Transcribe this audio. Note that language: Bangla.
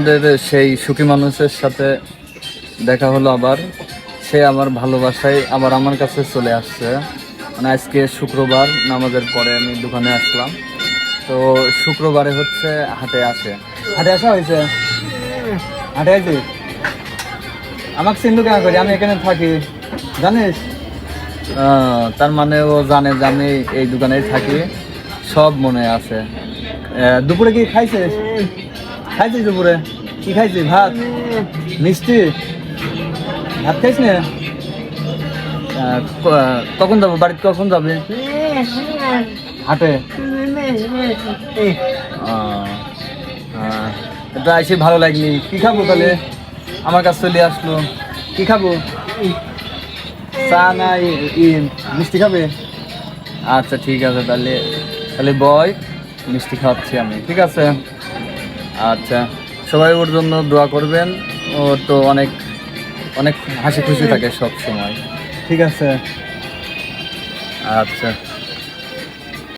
আমাদের সেই সুখী মানুষের সাথে দেখা হলো আবার। সে আমার ভালোবাসায় আবার আমার কাছে চলে আসছে। মানে আজকে শুক্রবার, নামাজের পরে আমি দোকানে আসলাম। তো শুক্রবারে হচ্ছে হাটে আসে। হাটে আসা হয়েছে? হাটে আসি? আমাকে চিনলু কেন করি? আমি এখানে থাকি, জানিস? তার মানে ও জানে যে আমি এই দোকানেই থাকি, সব মনে আছে। দুপুরে কি খাইছিস? খাইছিস দুপুরে? কি খাইছিস? ভাত, মিষ্টি? ভাত খাইস না? কখন যাবো বাড়িতে? কখন যাবে? হাটে? এটা এসে ভালো লাগলি। কি খাবো তাহলে? আমার কাছে চলে আসলো, কি খাবো? চা না মিষ্টি খাবে? আচ্ছা ঠিক আছে, তাহলে তাহলে বয়, মিষ্টি খাওয়াচ্ছি আমি, ঠিক আছে? আচ্ছা, সবাই ওর জন্য দোয়া করবেন। ও তো অনেক অনেক হাসি খুশি থাকে সব সময়, ঠিক আছে? আচ্ছা।